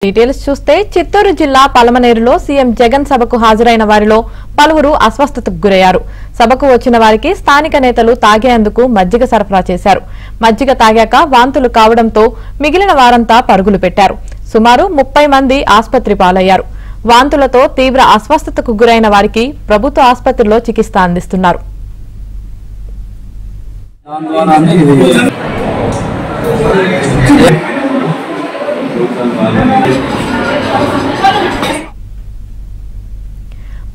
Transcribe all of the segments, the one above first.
Details చూస్తే చిత్తూరు జిల్లా పలమనేరులో CM Jagan సభకు హాజరైన వారిలో పలువురు అస్వస్థతకు గురయ్యారు. సభకు వచ్చిన వారికి స్థానిక నేతలు తాగేందుకు మజ్జిగ సరఫరా చేశారు. మజ్జిగ తాగాక వాంతులు కావడంతో మిగిలిన వారంతా పరుగులు పెట్టారు. సుమారు 30 మంది ఆసుపత్రి పాలయ్యారు. వాంతులతో తీవ్ర అస్వస్థతకు గురైన వారికి ప్రభుత్వ ఆసుపత్రిలో చికిత్స అందిస్తున్నారు.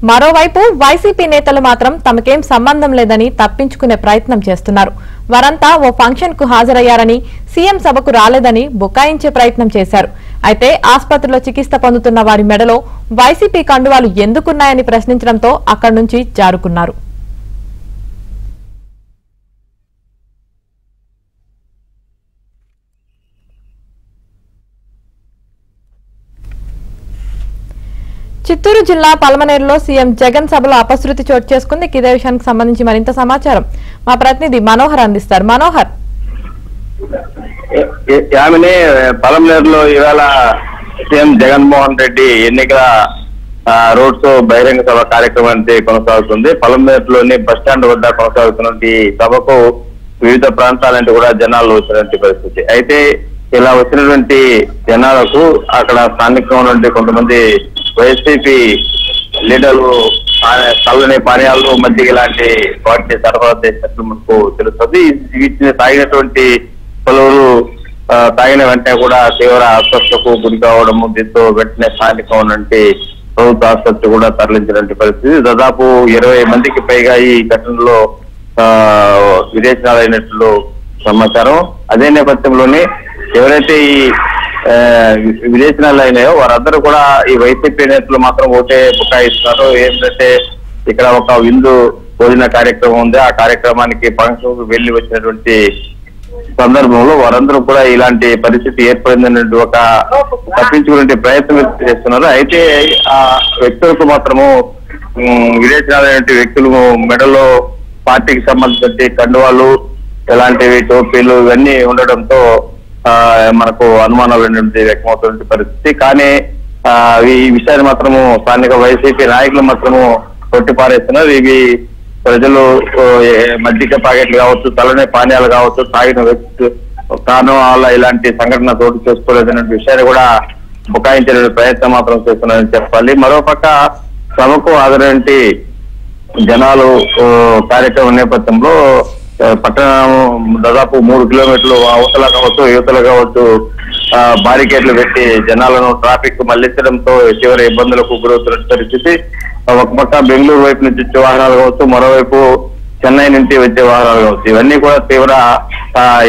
మరోవైపు వైసీపీ నేతలు మాత్రం తమకేం సంబంధం లేదని తప్పించుకునే ప్రయత్నం చేస్తున్నారు. వారంతా ఓ ఫంక్షన్ కు హాజరయ్యారని, సీఎం సభకు రాలేదని బుకాయించే ప్రయత్నం చేశారు. అయితే ఆసుపత్రిలో చికిత్స పొందుతున్న వారి మెడలో వైసీపీ కండువాలు ఎందుకున్నాయని ప్రశ్నించడంతో అక్కడి నుంచి జారుకున్నారు. చిత్తూరు జిల్లా పలమనేరులో సీఎం జగన్ సభలో అపశృతి చోటు చేసుకుంది. ఇదే విషయానికి సంబంధించి మరింత సమాచారం మా ప్రతినిధి మనోహర్ అందిస్తారు. మనోహర్, పలమనేరులో ఇవాళ సీఎం జగన్మోహన్ రెడ్డి ఎన్నికల రోడ్ షో బహిరంగ సభ కార్యక్రమానికి కొనసాగుతుంది. పలమనేరులోని బస్టాండ్ వద్ద కొనసాగుతున్నటువంటి సభకు వివిధ ప్రాంతాల నుంచి కూడా జనాలు వచ్చినటువంటి పరిస్థితి. అయితే ఇలా వచ్చినటువంటి జనాలకు అక్కడ స్థానికంగా ఉన్నటువంటి కొంతమంది వైసీపీ లీడర్లు చల్లని పానీయాలు, మజ్జిగ లాంటి వాటిని సరఫరా చేసినట్లు మనకు తెలుస్తుంది. వీటిని తాగినటువంటి పలువురు తాగిన వెంటనే కూడా తీవ్ర అస్వస్థతకు గురి కావడము, దీంతో వెంటనే స్థానికంగా ఉన్నటువంటి ప్రభుత్వ ఆసుపత్రి కూడా తరలించినటువంటి పరిస్థితి. దాదాపు 20 మందికి పైగా ఈ ఘటనలో విదేశాలైనట్లు సమాచారం. అదే నేపథ్యంలోనే ఎవరైతే ఈ విదేశాలు అయినాయో వారందరూ కూడా ఈ వైసీపీ నేతలు మాత్రం ఓటే బుకాయిస్తున్నారు. ఏంటంటే ఇక్కడ ఒక విందు భోజన కార్యక్రమం ఉంది. ఆ కార్యక్రమానికి ఫంక్షన్ వెళ్లి వచ్చినటువంటి సందర్భంలో వారందరూ కూడా ఇలాంటి పరిస్థితి ఏర్పడిందనేటువంటి ఒక తప్పించుకునే ప్రయత్నం చేస్తున్నారు. అయితే ఆ వ్యక్తులకు మాత్రము విదేశాలైనటువంటి వ్యక్తులు మెడలో పార్టీకి సంబంధించిన కండువాలు, ఎలాంటివి టోపీలు ఇవన్నీ ఉండడంతో మనకు అనుమానాలు వ్యక్తమవుతున్న పరిస్థితి. కానీ ఈ విషయాన్ని మాత్రము స్థానిక వైసీపీ నాయకులు మాత్రము కొట్టిపారేస్తున్నారు. ఇవి ప్రజలు మజ్జిగ ప్యాకెట్లు కావచ్చు, చల్లని పానీయాలు కావచ్చు, తాగిన వ్యక్తి కారణం వల్ల ఇలాంటి సంఘటన చోటు చేసుకోలేదనే విషయాన్ని కూడా బుకాయించే ప్రయత్నం మాత్రం చేస్తున్నారని చెప్పాలి. మరోపక్క సభకు హాజరైనటువంటి జనాలు కార్యక్రమం నేపథ్యంలో పట్టణం దాదాపు 3 కిలోమీటర్లు అవతల కావచ్చు, యువతలు కావచ్చు బారికేడ్లు పెట్టి జనాలను ట్రాఫిక్ మళ్లించడంతో తీవ్ర ఇబ్బందులకు గురవుతున్న పరిస్థితి. ఒక పక్క బెంగళూరు వైపు నుంచి వచ్చే వాహనాలు కావచ్చు, మరోవైపు చెన్నై నుంచి వచ్చే వాహనాలు కావచ్చు, ఇవన్నీ కూడా తీవ్ర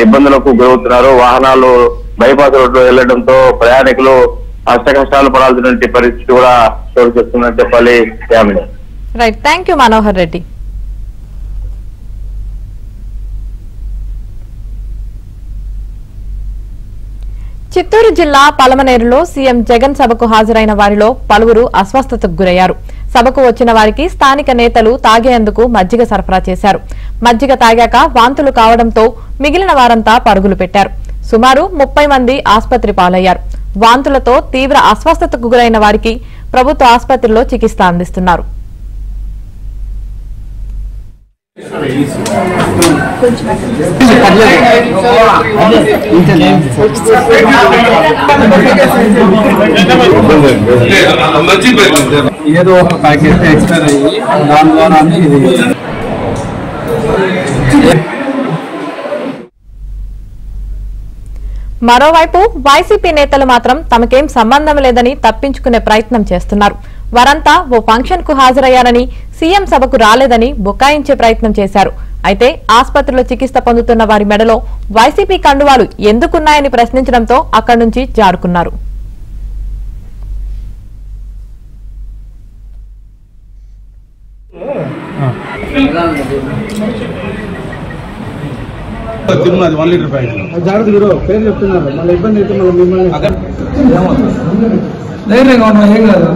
ఇబ్బందులకు గురవుతున్నారు. వాహనాలు బైపాస్ రోడ్లో వెళ్లడంతో ప్రయాణికులు అష్టకష్టాలు పడాల్సినటువంటి పరిస్థితి కూడా చోటు చేస్తుందని చెప్పాలి. Right, thank you Manohar Reddy. Chittoor జిల్లా పలమనేరులో సీఎం జగన్ సభకు హాజరైన వారిలో పలువురు అస్వస్థతకు గురయ్యారు. సభకు వచ్చిన వారికి స్థానిక నేతలు తాగేందుకు మజ్జిగ సరఫరా చేశారు. మజ్జిగ తాగాక వాంతులు కావడంతో మిగిలిన వారంతా పరుగులు పెట్టారు. సుమారు 30 మంది ఆసుపత్రి పాలయ్యారు. వాంతులతో తీవ్ర అస్వస్థతకు గురైన వారికి ప్రభుత్వ ఆసుపత్రిలో చికిత్స అందిస్తున్నారు. ఏదో ఒక ప్యాకెట్ ఎక్స్పైర్ అయ్యి దాని ద్వారా ఇది మరోవైపు వైసీపీ నేతలు మాత్రం తమకేం సంబంధం లేదని తప్పించుకునే ప్రయత్నం చేస్తున్నారు. వారంతా ఓ ఫంక్షన్ కు హాజరయ్యారని, సీఎం సభకు రాలేదని బుకాయించే ప్రయత్నం చేశారు. అయితే ఆసుపత్రిలో చికిత్స పొందుతున్న వారి మెడలో వైసీపీ కండువాలు ఎందుకున్నాయని ప్రశ్నించడంతో అక్కడి నుంచి జారుకున్నారు. తిరుమల 1 లీటర్ ప్యాకెట్ జాగ్రత్త గురు పేరు చెప్తున్నారు. మళ్ళీ ఇబ్బంది అయితే మళ్ళీ మిమ్మల్ని ధైర్యంగా ఉన్నా ఏం కాదు.